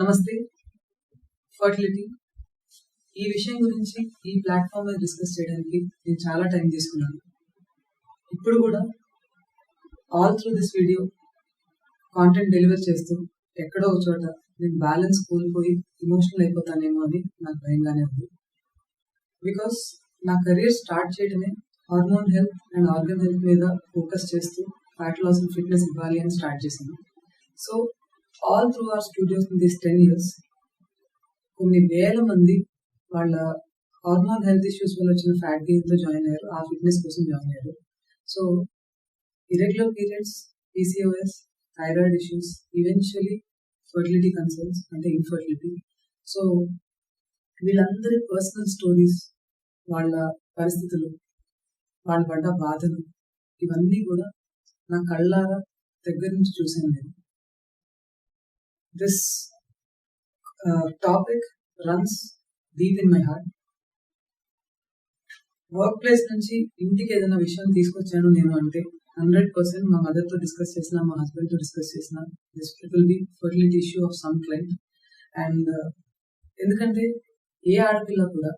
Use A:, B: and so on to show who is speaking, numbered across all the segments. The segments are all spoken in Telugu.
A: నమస్తే. ఫర్టిలిటీ ఈ విషయం గురించి ఈ ప్లాట్ఫామ్ మీద డిస్కస్ చేయడానికి నేను చాలా టైం తీసుకున్నాను. ఇప్పుడు కూడా all through this video content deliver చేస్తూ ఎక్కడో ఒక చోట నేను బ్యాలెన్స్ కోల్పోయి ఎమోషనల్ అయిపోతానేమో అని నాకు భయంగానే ఉంది. బికాస్ నా కెరీర్ స్టార్ట్ చేయడమే hormone health and organ health మీద ఫోకస్ చేస్తూ ఫ్యాట్ లాస్ అండ్ ఫిట్నెస్ ఇవ్వాలి అని స్టార్ట్ చేశాను. So all through our studios in this 10 years కొన్ని వేల మంది వాళ్ళ హార్మోన్ హెల్త్ ఇష్యూస్ వల్ల వచ్చిన ఫ్యాట్ గెయిన్తో జాయిన్ అయ్యారు, ఆ ఫిట్నెస్ కోసం జాయిన్ అయ్యారు. So irregular periods, PCOS, thyroid issues, eventually fertility concerns అంటే ఇన్ఫర్టిలిటీ. సో వీళ్ళందరి పర్సనల్ స్టోరీస్, వాళ్ళ పరిస్థితులు, వాళ్ళు పడ్డ బాధలు ఇవన్నీ కూడా నా కళ్ళారా దగ్గర నుంచి చూశాను నేను. This topic runs deep in my heart. Work place నుంచి ఇంటికి ఏదైనా విషయం తీసుకొచ్చాను నేను అంటే 100% మా మదర్తో డిస్కస్ చేసిన, మా హస్బెండ్తో డిస్కస్ చేసిన, this will be fertility issue of some client. And ఎందుకంటే ఏ ఆడపిల్ల కూడా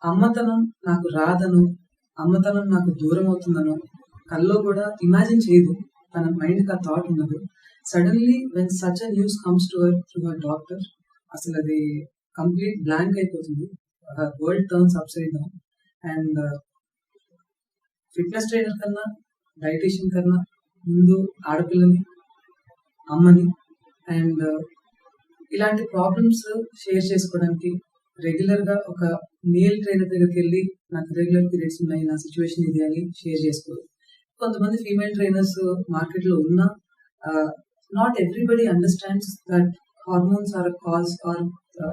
A: అమ్మతనం నాకు రాదనో, అమ్మతనం నాకు దూరం అవుతుందనో కల్లో కూడా ఇమాజిన్ చేయదు. తన మైండ్కి ఆ థాట్ ఉండదు. Suddenly when such a news comes to her through her doctor, అసలు అది కంప్లీట్ బ్లాంక్ అయిపోతుంది. World turns upside down. And fitness trainer కన్నా, డైటీషియన్ కన్నా ముందు ఆడపిల్లని, అమ్మని అండ్ ఇలాంటి ప్రాబ్లమ్స్ షేర్ చేసుకోవడానికి రెగ్యులర్గా ఒక మేల్ ట్రైనర్ దగ్గరికి వెళ్ళి నాకు రెగ్యులర్ పీరియడ్స్ ఉన్నాయి, నా సిచ్యువేషన్ ఇది అని షేర్ చేసుకోరు. కొంతమంది ఫీమేల్ ట్రైనర్స్ మార్కెట్లో ఉన్నా not everybody understands that hormones are a cause or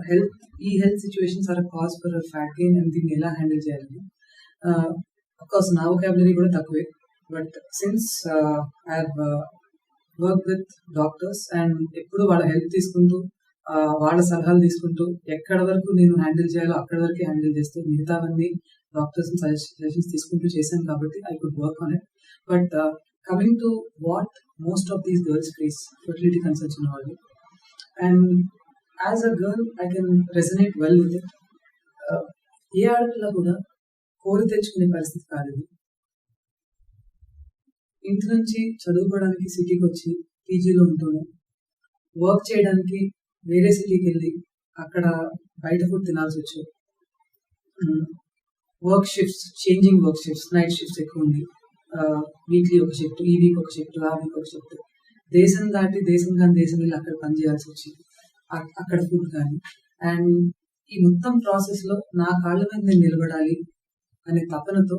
A: health situations are a cause for fat gain and దీన్ని ఎలా హ్యాండిల్ చేయాలని. అఫ్కోర్స్ నా వొకాబులరీ కూడా తక్కువే, but since I have work with doctors and ఎప్పుడు వాళ్ళ హెల్ప్ తీసుకుంటూ వాళ్ళ సలహాలు తీసుకుంటూ ఎక్కడ వరకు నేను హ్యాండిల్ చేయాలో అక్కడ వరకే హ్యాండిల్ చేస్తూ మిగతావన్నీ డాక్టర్స్ సజెషన్స్ తీసుకుంటూ చేశాను కాబట్టి I could work on it. But coming to what most of these girls face, fertility concerns ఉన్న వాళ్ళు, and as a girl I can resonate well with it. ఏ ఆడపిల్ల కూడా కోరి తెచ్చుకునే పరిస్థితి కాదు ఇది. ఇంటి నుంచి చదువుకోవడానికి సిటీకి వచ్చి పీజీలో ఉంటూనే వర్క్ చేయడానికి వేరే సిటీకి వెళ్ళి అక్కడ బయట ఫుడ్ తినాల్సి వచ్చు. Work shifts, changing work shifts, night shifts ఎక్కువ ఉంది. వీక్లీ ఒక షిఫ్ట్, ఈ వీక్ ఒక షిఫ్ట్, ఆ వీక్ ఒక షిఫ్ట్. దేశం దాటి దేశం కానీ దేశం వెళ్ళి అక్కడ పని చేయాల్సి వచ్చి అక్కడ ఫుడ్ కానీ. అండ్ ఈ మొత్తం ప్రాసెస్లో నా కాళ్ళ మీద నేను నిలబడాలి అనే తపనతో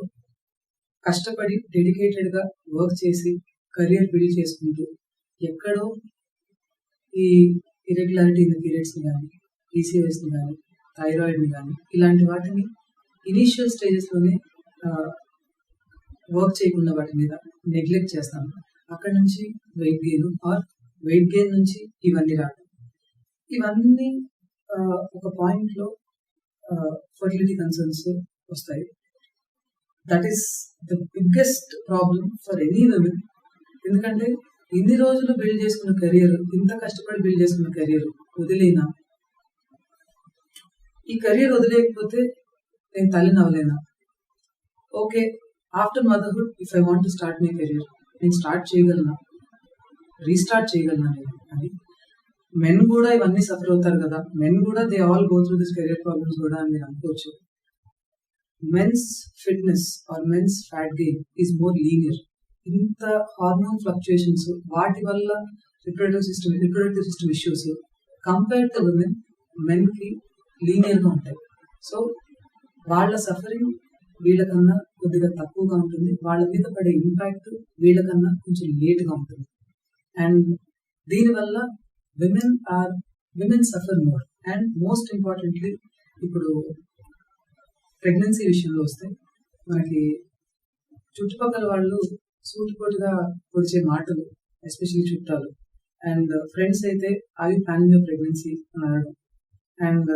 A: కష్టపడి డెడికేటెడ్గా వర్క్ చేసి కెరియర్ బిల్డ్ చేసుకుంటూ ఎక్కడో ఈ ఇరెగ్యులారిటీ ఇన్ ద పీరియడ్స్ని కానీ, PCOSని కానీ, థైరాయిడ్ని కానీ ఇలాంటి వాటిని ఇనీషియల్ స్టేజెస్లోనే వర్క్ చేయకుండా వాటి మీద నెగ్లెక్ట్ చేస్తాను. అక్కడ నుంచి weight gain or weight gain నుంచి ఇవన్నీ రావడం, ఇవన్నీ ఒక పాయింట్లో ఫర్టిలిటీ కన్సర్న్స్ వస్తాయి. That is the biggest problem for any women. ఎందుకంటే ఇన్ని రోజులు బిల్డ్ చేసుకున్న కెరియర్, ఇంత కష్టపడి బిల్డ్ చేసుకున్న కెరియర్ వదిలేనా? ఈ కెరియర్ వదిలేకపోతే నేను తల్లిని అవ్వలేనా? Okay, after motherhood if I want to start my career, నేను స్టార్ట్ చేయగలనా, రీస్టార్ట్ చేయగలనా నేను అని. మెన్ కూడా ఇవన్నీ సఫర్ అవుతారు కదా, మెన్ కూడా they all go through this career problems కూడా అని మీరు అనుకోవచ్చు. Men's fitness or men's fat gain is more linear. ఇంత హార్మోన్ ఫ్లక్చుయేషన్స్ వాటి వల్ల reproductive system issues compare to women, మెన్కి లీనియర్గా ఉంటాయి. సో వాళ్ళ సఫరింగ్ వీళ్ళకన్నా కొద్దిగా తక్కువగా ఉంటుంది, వాళ్ళ మీద పడే ఇంపాక్ట్ వీళ్ళకన్నా కొంచెం లేట్గా ఉంటుంది. అండ్ దీనివల్ల women suffer more. And most importantly ఇప్పుడు ప్రెగ్నెన్సీ విషయంలో వస్తే మనకి చుట్టుపక్కల వాళ్ళు సూటిపోటుగా పొడిచే మాటలు, ఎస్పెషల్లీ చుట్టాలు అండ్ ఫ్రెండ్స్ అయితే అవి ప్లానింగ్ ఆఫ్ ప్రెగ్నెన్సీ అని అనడం. అండ్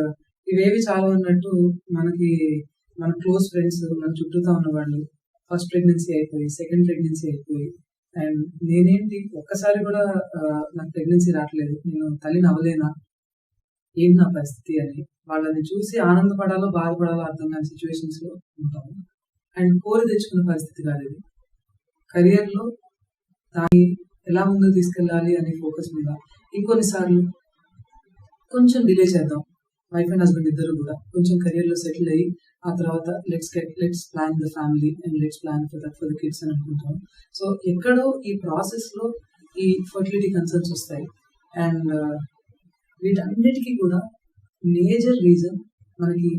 A: ఇవేవి చాలా ఉన్నట్టు మనకి మన క్లోజ్ ఫ్రెండ్స్, మన చుట్టూతో ఉన్న వాళ్ళు ఫస్ట్ ప్రెగ్నెన్సీ అయిపోయి, సెకండ్ ప్రెగ్నెన్సీ అయిపోయి, అండ్ నేనేంటి ఒక్కసారి కూడా నాకు ప్రెగ్నెన్సీ రావట్లేదు, నేను తల్లిని అవ్వలేనా, ఏంటి నా పరిస్థితి అని వాళ్ళని చూసి ఆనందపడాలో బాధపడాలో అర్థం కాని సిచ్యువేషన్స్లో ఉంటాము. అండ్ కోరి తెచ్చుకున్న పరిస్థితి కాదు ఇది. కెరియర్లో దాన్ని ఎలా ముందుకు తీసుకెళ్ళాలి అనే ఫోకస్ మీద ఇంకొన్నిసార్లు కొంచెం డిలే చేద్దాం, వైఫ్ అండ్ హస్బెండ్ ఇద్దరు కూడా కొంచెం కెరియర్లో సెటిల్ అయ్యి ఆ తర్వాత let's plan the family and let's plan for the kids అని అనుకుంటాం. సో ఎక్కడో ఈ ప్రాసెస్లో ఈ ఫర్టిలిటీ కన్సర్న్స్ వస్తాయి. అండ్ వీటన్నిటికీ కూడా మేజర్ రీజన్ మనకి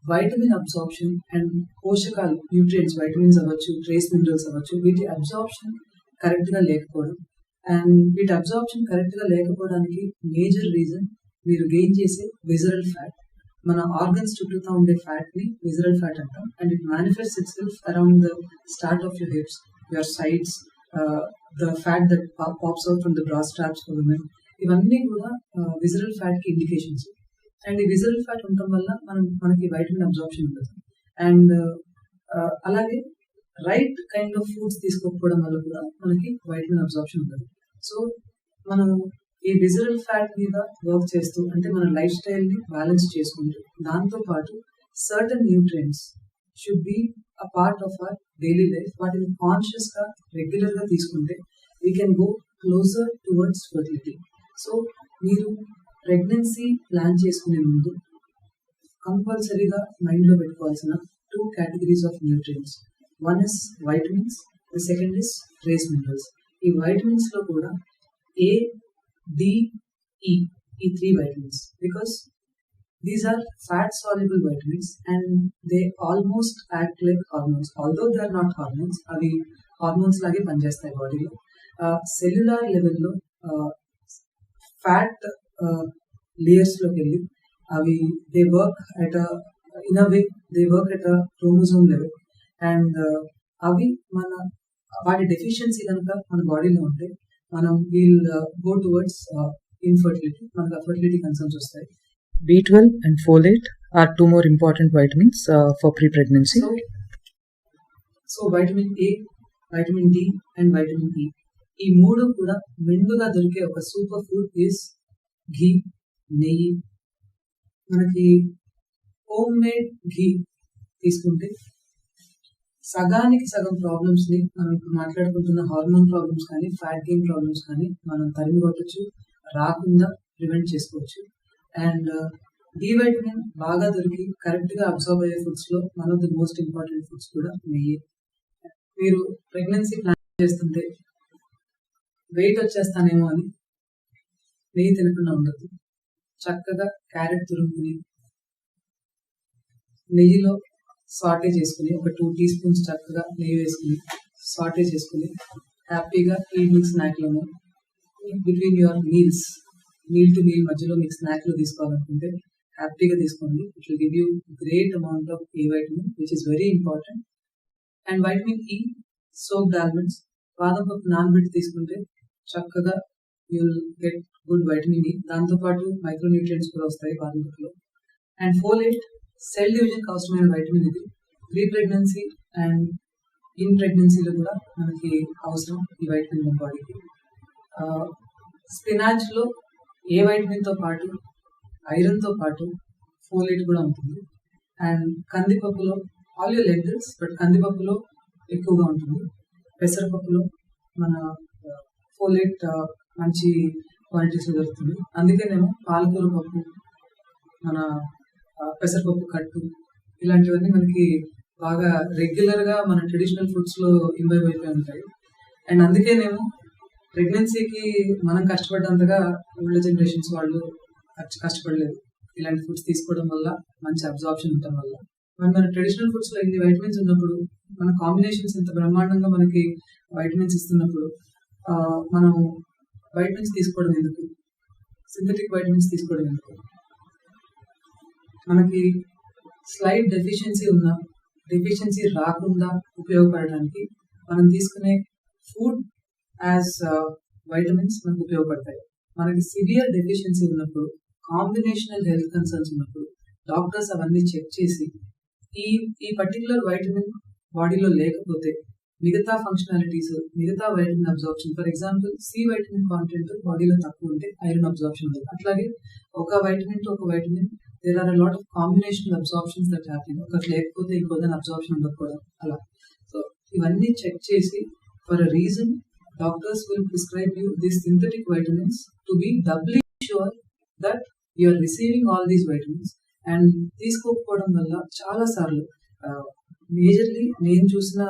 A: వైటమిన్ అబ్జార్ప్షన్ అండ్ పోషకాలు, న్యూట్రియంట్స్, వైటమిన్స్ అవ్వచ్చు, ట్రేస్ మినరల్స్ అవ్వచ్చు, వీటి అబ్జార్ప్షన్ కరెక్ట్గా లేకపోవడం. అండ్ వీటి అబ్జార్ప్షన్ కరెక్ట్గా లేకపోవడానికి మేజర్ రీజన్ మీరు గెయిన్ చేసే విజరల్ ఫ్యాట్. మన ఆర్గన్స్ చుట్టూతా ఉండే ఫ్యాట్ని విజరల్ ఫ్యాట్ అంటాం. And it manifests itself around the start of your hips, your sides, the fat that pops out from the bra straps for women. ఇవన్నీ కూడా విజరల్ ఫ్యాట్కి ఇండికేషన్స్. అండ్ ఈ విజరల్ ఫ్యాట్ ఉండటం వల్ల మనకి వైటమిన్ అబ్జార్ప్షన్ ఉండదు. అండ్ అలాగే రైట్ కైండ్ ఆఫ్ ఫుడ్స్ తీసుకోకపోవడం వల్ల కూడా మనకి వైటమిన్ అబ్జార్ప్షన్ ఉండదు. సో మనం ఈ విజరల్ ఫ్యాట్ మీద వర్క్ చేస్తూ, అంటే మన లైఫ్ స్టైల్ని బ్యాలెన్స్ చేసుకుంటూ, దాంతోపాటు certain nutrients should be a part of our daily life. వాటిని కాన్షియస్గా రెగ్యులర్గా తీసుకుంటే we can go closer towards fertility. So మీరు ప్రెగ్నెన్సీ ప్లాన్ చేసుకునే ముందు కంపల్సరీగా మైండ్లో పెట్టుకోవాల్సిన 2 categories of nutrients. One is vitamins, the second is trace minerals. ఈ వైటమిన్స్లో కూడా A, D, E, ఈ 3 vitamins, because these are fat soluble vitamins and they almost act like hormones. Although they are not hormones, అవి హార్మోన్స్ లాగే పనిచేస్తాయి బాడీలో. సెల్యులార్ లెవెల్లో ఫ్యాట్ లేయర్స్లోకి వెళ్ళి అవి they work at in a way, they work at a chromosome level. And అవి వాటి డెఫిషియన్సీ కనుక మన బాడీలో ఉంటే మనం విల్ గో టువర్డ్స్ ఇన్ఫర్టిలిటీ, మనకు ఫర్టిలిటీ కన్సర్న్స్ వస్తాయి.
B: B12 and folate are 2 more important vitamins for pre-pregnancy.
A: So vitamin A, vitamin D and vitamin E, ఈ 3 కూడా మెండుగా దొరికే ఒక సూపర్ ఫుడ్ ఈస్ ఘీ, నెయ్యి. మనకి హోమ్ మేడ్ ఘీ తీసుకుంటే సగానికి సగం ప్రాబ్లమ్స్ని, మనం ఇప్పుడు మాట్లాడుకుంటున్న హార్మోన్ ప్రాబ్లమ్స్ కానీ ఫ్యాట్ గెయిన్ ప్రాబ్లమ్స్ కానీ మనం తరిమి కొట్టచ్చు, రాకుండా ప్రివెంట్ చేసుకోవచ్చు. అండ్ డి వైటమిన్ బాగా దొరికి కరెక్ట్గా అబ్జర్వ్ అయ్యే ఫుడ్స్లో one of the most important foods కూడా నెయ్యి. మీరు ప్రెగ్నెన్సీ ప్లాన్ చేస్తుంటే వెయిట్ వచ్చేస్తానేమో అని నెయ్యి తినకుండా ఉండదు. చక్కగా క్యారెట్ తురుముకుని నెయ్యిలో సాటే చేసుకుని, ఒక 2 టీ స్పూన్స్ చక్కగా నెయ్యి వేసుకుని సాటే చేసుకుని హ్యాపీగా ఈవినింగ్ స్నాక్లను between your meals, meal to meal మధ్యలో మీకు స్నాక్లు తీసుకోవాలనుకుంటే హ్యాపీగా తీసుకోండి. It will give you great amount of A vitamin which is very important. And vitamin E, soaked almonds, బాదం పప్పు నానబెట్టి తీసుకుంటే చక్కగా you will get good vitamin E. దాంతోపాటు మైక్రో న్యూట్రియంట్స్ కూడా వస్తాయి బాదం పప్పులో. అండ్ ఫోలేట్, సెల్ డివిజన్కి అవసరమైన వైటమిన్ ఇది. ప్రీ ప్రెగ్నెన్సీ అండ్ ఇన్ ప్రెగ్నెన్సీలో కూడా మనకి అవసరం ఈ వైటమిన్ మన బాడీకి. స్పినాచ్లో ఏ వైటమిన్తో పాటు ఐరన్తో పాటు ఫోలేట్ కూడా ఉంటుంది. అండ్ కందిపప్పులో, ఆల్ యూర్ లెంటిల్స్, బట్ కందిపప్పులో ఎక్కువగా ఉంటుంది. పెసరపప్పులో మన ఫోలేట్ మంచి క్వాంటిటీస్లో దొరుకుతుంది. అందుకేనేమో పాలకూర పప్పు, మన పెసరపప్పు కట్టు, ఇలాంటివన్నీ మనకి బాగా రెగ్యులర్గా మన ట్రెడిషనల్ ఫుడ్స్లో ఇంబైబ్ అయిపోయి ఉంటాయి. అండ్ అందుకేనేమో ప్రెగ్నెన్సీకి మనం కష్టపడ్డంతగా ఓల్డ్ జనరేషన్స్ వాళ్ళు కష్టపడలేదు. ఇలాంటి ఫుడ్స్ తీసుకోవడం వల్ల, మంచి అబ్జార్ప్షన్ ఉండటం వల్ల. మన ట్రెడిషనల్ ఫుడ్స్లో ఇన్ని వైటమిన్స్ ఉన్నప్పుడు, మన కాంబినేషన్స్ ఇంత బ్రహ్మాండంగా మనకి వైటమిన్స్ ఇస్తున్నప్పుడు మనం వైటమిన్స్ తీసుకోవడం ఎందుకు, సింథటిక్ వైటమిన్స్ తీసుకోవడం ఎందుకు? మనకి స్లైట్ డెఫిషియన్సీ ఉన్న, డెఫిషియన్సీ రాకుండా ఉపయోగపడడానికి మనం తీసుకునే ఫుడ్ యాజ్ వైటమిన్స్ మనకు ఉపయోగపడతాయి. మనకి సివియర్ డెఫిషియన్సీ ఉన్నప్పుడు, కాంబినేషనల్ హెల్త్ కన్సర్న్స్ ఉన్నప్పుడు డాక్టర్స్ అవన్నీ చెక్ చేసి ఈ పర్టికులర్ వైటమిన్ బాడీలో లేకపోతే మిగతా ఫంక్షనాలిటీస్, మిగతా vitamin absorption, for example C vitamin content బాడీలో తక్కువ ఉంటే ఐరన్ అబ్జార్ప్షన్ ఉంటుంది. అట్లాగే ఒక వైటమిన్ టు ఒక vitamin there are a lot of combination absorptions that happen. ఒకటి లేకపోతే ఇంకోదాని అబ్జార్ప్షన్ ఉండకపోవడం అలా. సో ఇవన్నీ చెక్ చేసి for a reason doctors will prescribe you these synthetic vitamins to be doubly sure that you are receiving all these vitamins. And తీసుకోకపోవడం వల్ల చాలా సార్లు మేజర్లీ నేను చూసిన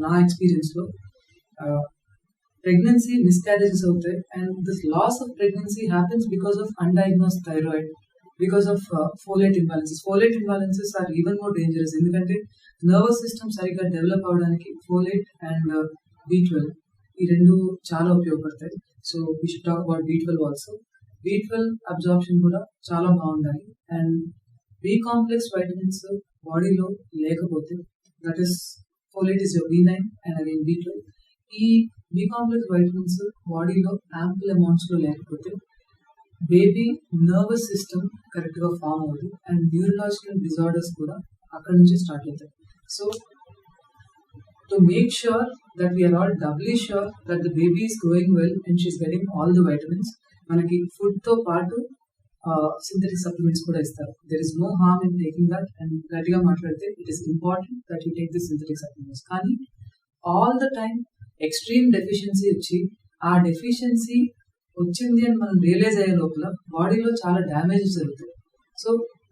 A: నా ఎక్స్పీరియన్స్లో ప్రెగ్నెన్సీ మిస్క్యారేజెస్ అవుతాయి. And this loss of pregnancy happens because of undiagnosed thyroid, because of folate imbalances. Folate imbalances are even more dangerous, ఎందుకంటే నర్వస్ సిస్టమ్ సరిగ్గా డెవలప్ అవడానికి ఫోలేట్ అండ్ B12 ఈ రెండు చాలా ఉపయోగపడతాయి. So we should talk about B12 also. B12 absorption కూడా చాలా బాగుండాలి. అండ్ బి కాంప్లెక్స్ వైటమిన్స్ బాడీలో లేకపోతే, that is folate is your B9 and again B12. ఈ బి కాంప్లెక్స్ వైటమిన్స్ బాడీలో యాంపుల్ అమౌంట్స్ లో లేకపోతే బేబీ నర్వస్ సిస్టమ్ కరెక్ట్ గా ఫామ్ అవ్వదు అండ్ న్యూరలాజికల్ డిజార్డర్స్ కూడా అక్కడ నుంచి స్టార్ట్ అవుతాయి. So to make sure that we are all doubly sure that the baby is growing well and she is getting all the vitamins, మనకి ఫుడ్ తో పాటు సింథటిక్ సప్లిమెంట్స్ కూడా ఇస్తారు. There is no harm in taking that. And గట్టిగా మాట్లాడితే it is important that you take the synthetic supplements. కానీ all the time extreme deficiency వచ్చి ఆ డెఫిషియన్సీ వచ్చింది అని మనం రియలైజ్ అయ్యే లోపల బాడీలో చాలా డ్యామేజెస్ జరుగుతాయి. సో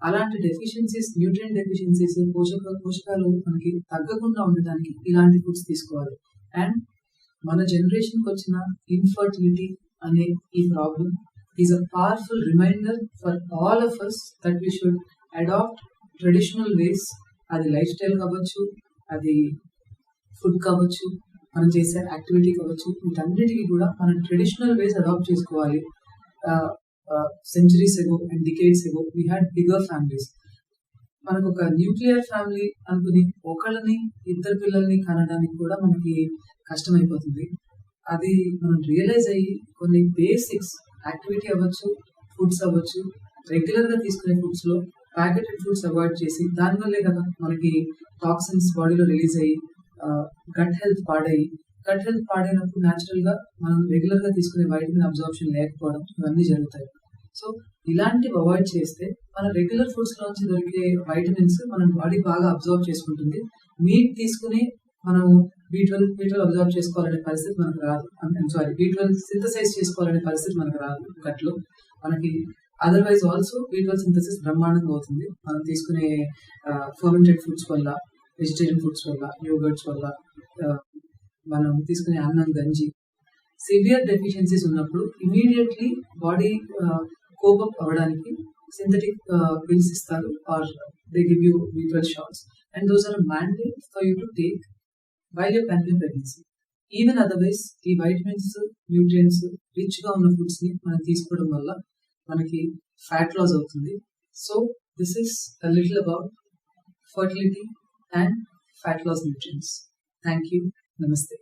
A: అలాంటి డెఫిషియన్సీస్, న్యూట్రియంట్ డెఫిషియన్సీస్, పోషకాలు మనకి తగ్గకుండా ఉండటానికి ఇలాంటి ఫుడ్స్ తీసుకోవాలి. అండ్ మన జనరేషన్కి వచ్చిన ఇన్ఫర్టిలిటీ అనే ఈ problem is a powerful reminder for all of us that we should adapt traditional ways. అది లైఫ్ స్టైల్ కావచ్చు, అది ఫుడ్ కావచ్చు, మనం చేసే యాక్టివిటీ కావచ్చు, వీటన్నిటికీ కూడా మనం ట్రెడిషనల్ వేస్ అడాప్ట్ చేసుకోవాలి. Centuries ago and decades ago we had bigger families. మనకు ఒక న్యూక్లియర్ ఫ్యామిలీ అనుకుని ఒకళ్ళని ఇద్దరు పిల్లల్ని కనడానికి కూడా మనకి కష్టమైపోతుంది. అది మనం రియలైజ్ అయ్యి కొన్ని బేసిక్స్ యాక్టివిటీ అవ్వచ్చు, ఫుడ్స్ అవ్వచ్చు, రెగ్యులర్గా తీసుకునే ఫుడ్స్లో ప్యాకెటెడ్ ఫుడ్స్ అవాయిడ్ చేసి, దానివల్లే కదా మనకి టాక్సిన్స్ బాడీలో రిలీజ్ అయ్యి గట్ హెల్త్ పాడైనప్పుడు న్యాచురల్గా మనం రెగ్యులర్గా తీసుకునే వైటమిన్ అబ్జార్ప్షన్ లేకపోవడం ఇవన్నీ జరుగుతాయి. సో ఇలాంటివి అవాయిడ్ చేస్తే మన రెగ్యులర్ ఫుడ్స్ లోంచి దొరికే వైటమిన్స్ మన బాడీ బాగా అబ్జర్వ్ చేసుకుంటుంది. మీట్ తీసుకుని మనం B12 అబ్జర్వ్ చేసుకోవాలనే పరిస్థితి మనకు రాదు. B12 సింథసైజ్ చేసుకోవాలనే పరిస్థితి మనకు రాదు గట్లో. మనకి అదర్వైజ్ ఆల్సో B12 సింథసిస్ బ్రహ్మాండంగా అవుతుంది మనం తీసుకునే ఫర్మెంటెడ్ ఫుడ్స్ వల్ల, వెజిటేరియన్ ఫుడ్స్ వల్ల, యోగర్ట్స్ వల్ల, మనం తీసుకునే అన్నం, గంజి. సివియర్ డెఫిషియన్సీస్ ఉన్నప్పుడు ఇమీడియట్లీ బాడీ కోపప్ అవ్వడానికి సింథటిక్ పిల్స్ ఇస్తారు, or they give you B12 shots, and those are mandate for you to take while your convene pregnancy. Even otherwise ఈ వైటమిన్స్, న్యూట్రియంట్స్ రిచ్ గా ఉన్న ఫుడ్స్ ని మనం తీసుకోవడం వల్ల మనకి ఫ్యాట్ లాస్ అవుతుంది. So this is a little about fertility and fat loss nutrients. Thank you. Namaste.